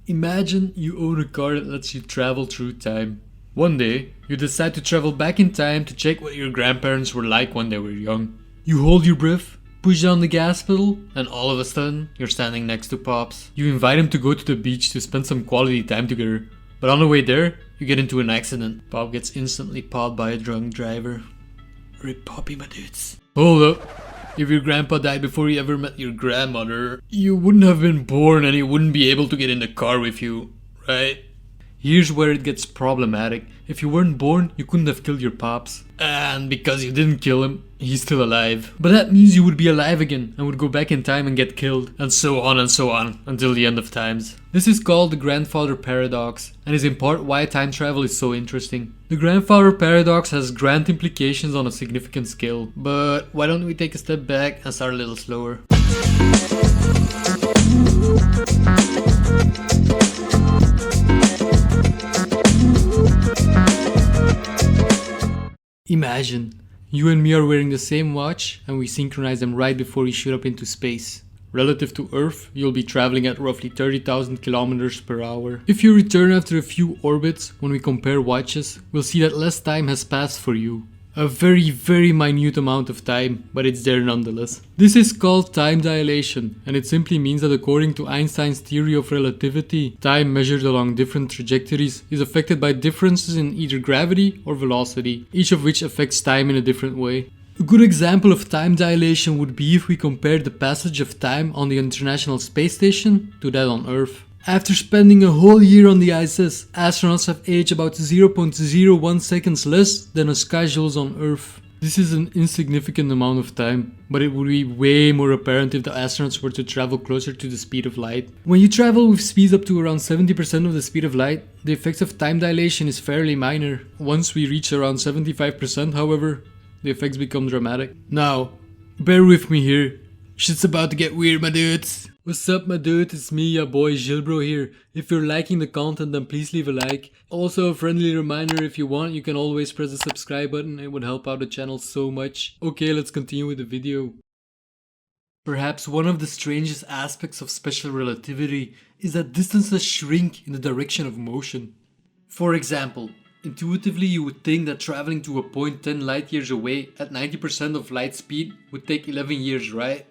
Imagine you own a car that lets you travel through time. One day, you decide to travel back in time to check what your grandparents were like when they were young. You hold your breath, push down the gas pedal, and all of a sudden, you're standing next to Pops. You invite him to go to the beach to spend some quality time together. But on the way there, you get into an accident. Pop gets instantly pawed by a drunk driver. Rip Poppy, my dudes. Hold up. If your grandpa died before you ever met your grandmother, you wouldn't have been born and he wouldn't be able to get in the car with you, right? Here's where it gets problematic. If you weren't born, you couldn't have killed your pops. And because you didn't kill him, he's still alive. But that means you would be alive again and would go back in time and get killed. And so on until the end of times. This is called the grandfather paradox and is in part why time travel is so interesting. The grandfather paradox has grand implications on a significant scale. But why don't we take a step back and start a little slower? Imagine, you and me are wearing the same watch and we synchronize them right before we shoot up into space. Relative to Earth, you'll be traveling at roughly 30,000 kilometers per hour. If you return after a few orbits, when we compare watches, we'll see that less time has passed for you. A very minute amount of time, but it's there nonetheless. This is called time dilation, and it simply means that according to Einstein's theory of relativity, time measured along different trajectories is affected by differences in either gravity or velocity, each of which affects time in a different way. A good example of time dilation would be if we compared the passage of time on the International Space Station to that on Earth. After spending a whole year on the ISS, astronauts have aged about 0.01 seconds less than us casuals on Earth. This is an insignificant amount of time, but it would be way more apparent if the astronauts were to travel closer to the speed of light. When you travel with speeds up to around 70% of the speed of light, the effects of time dilation is fairly minor. Once we reach around 75%, however, the effects become dramatic. Now, bear with me here. Shit's about to get weird, my dudes. What's up, my dude? It's me, your boy Gilbro here. If you're liking the content, then please leave a like. Also, a friendly reminder, if you want, you can always press the subscribe button. It would help out the channel so much. Okay, let's continue with the video. Perhaps one of the strangest aspects of special relativity is that distances shrink in the direction of motion. For example, intuitively you would think that traveling to a point 10 light years away at 90% of light speed would take 11 years, right?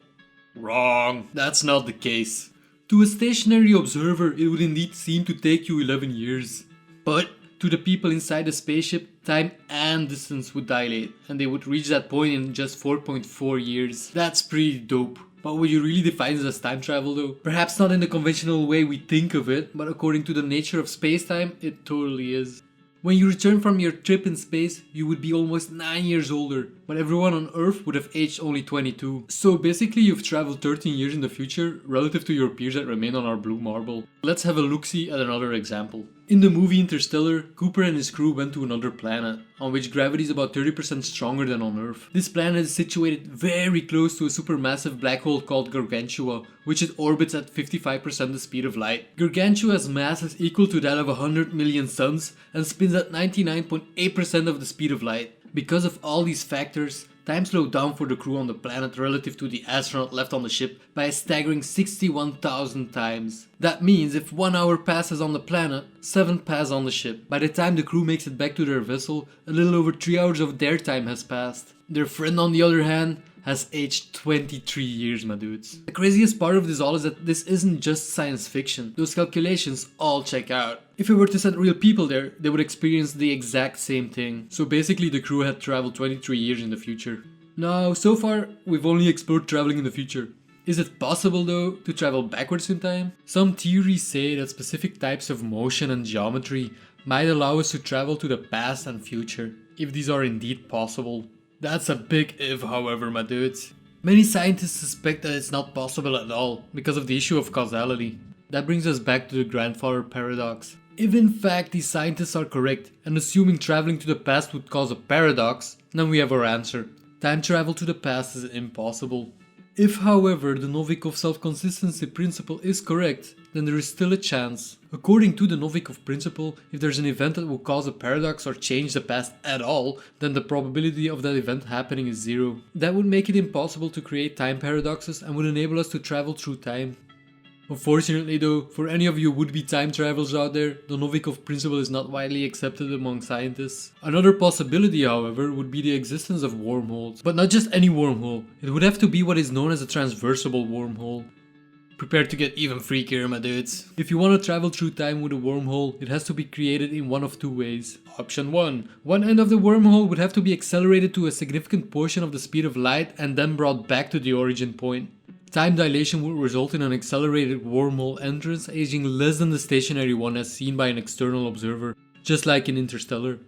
Wrong. That's not the case. To a stationary observer, it would indeed seem to take you 11 years. But to the people inside the spaceship, time and distance would dilate, and they would reach that point in just 4.4 years. That's pretty dope. But would you really define this as time travel though? Perhaps not in the conventional way we think of it, but according to the nature of space-time, it totally is. When you return from your trip in space, you would be almost 9 years older, but everyone on Earth would have aged only 22. So basically you've traveled 13 years in the future relative to your peers that remain on our blue marble. Let's have a look-see at another example. In the movie Interstellar, Cooper and his crew went to another planet, on which gravity is about 30% stronger than on Earth. This planet is situated very close to a supermassive black hole called Gargantua, which it orbits at 55% the speed of light. Gargantua's mass is equal to that of 100 million suns and spins at 99.8% of the speed of light. Because of all these factors, time slowed down for the crew on the planet relative to the astronaut left on the ship by a staggering 61,000 times. That means if 1 hour passes on the planet, 7 pass on the ship. By the time the crew makes it back to their vessel, a little over 3 hours of their time has passed. Their friend, on the other hand, has aged 23 years, my dudes. The craziest part of this all is that this isn't just science fiction. Those calculations all check out. If we were to send real people there, they would experience the exact same thing. So basically the crew had traveled 23 years in the future. Now, so far, we've only explored traveling in the future. Is it possible though to travel backwards in time? Some theories say that specific types of motion and geometry might allow us to travel to the past and future, if these are indeed possible. That's a big if, however, my dudes. Many scientists suspect that it's not possible at all because of the issue of causality. That brings us back to the grandfather paradox. If in fact these scientists are correct and assuming traveling to the past would cause a paradox, then we have our answer. Time travel to the past is impossible. If, however, the Novikov self-consistency principle is correct, then there is still a chance. According to the Novikov principle, if there's an event that will cause a paradox or change the past at all, then the probability of that event happening is 0. That would make it impossible to create time paradoxes and would enable us to travel through time. Unfortunately though, for any of you would-be time travelers out there, the Novikov principle is not widely accepted among scientists. Another possibility, however, would be the existence of wormholes. But not just any wormhole, it would have to be what is known as a transversable wormhole. Prepare to get even freakier, my dudes. If you want to travel through time with a wormhole, it has to be created in one of two ways. Option 1. One end of the wormhole would have to be accelerated to a significant portion of the speed of light and then brought back to the origin point. Time dilation would result in an accelerated wormhole entrance aging less than the stationary one as seen by an external observer, just like in Interstellar.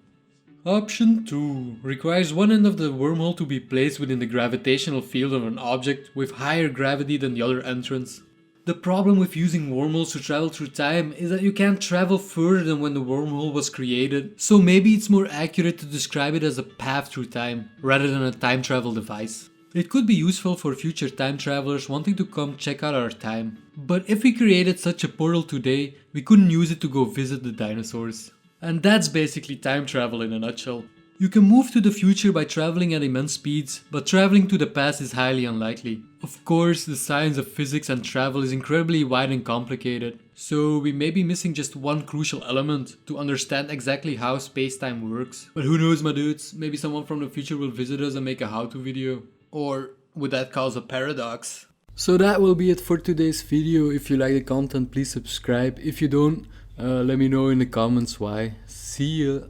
Option 2 requires one end of the wormhole to be placed within the gravitational field of an object with higher gravity than the other entrance. The problem with using wormholes to travel through time is that you can't travel further than when the wormhole was created, so maybe it's more accurate to describe it as a path through time, rather than a time travel device. It could be useful for future time travelers wanting to come check out our time. But if we created such a portal today, we couldn't use it to go visit the dinosaurs. And that's basically time travel in a nutshell. You can move to the future by traveling at immense speeds, but traveling to the past is highly unlikely. Of course, the science of physics and travel is incredibly wide and complicated, so we may be missing just one crucial element to understand exactly how space-time works. But who knows, my dudes, maybe someone from the future will visit us and make a how-to video. Or would that cause a paradox? So that will be it for today's video. If you like the content, please subscribe. If you don't, let me know in the comments why. See ya!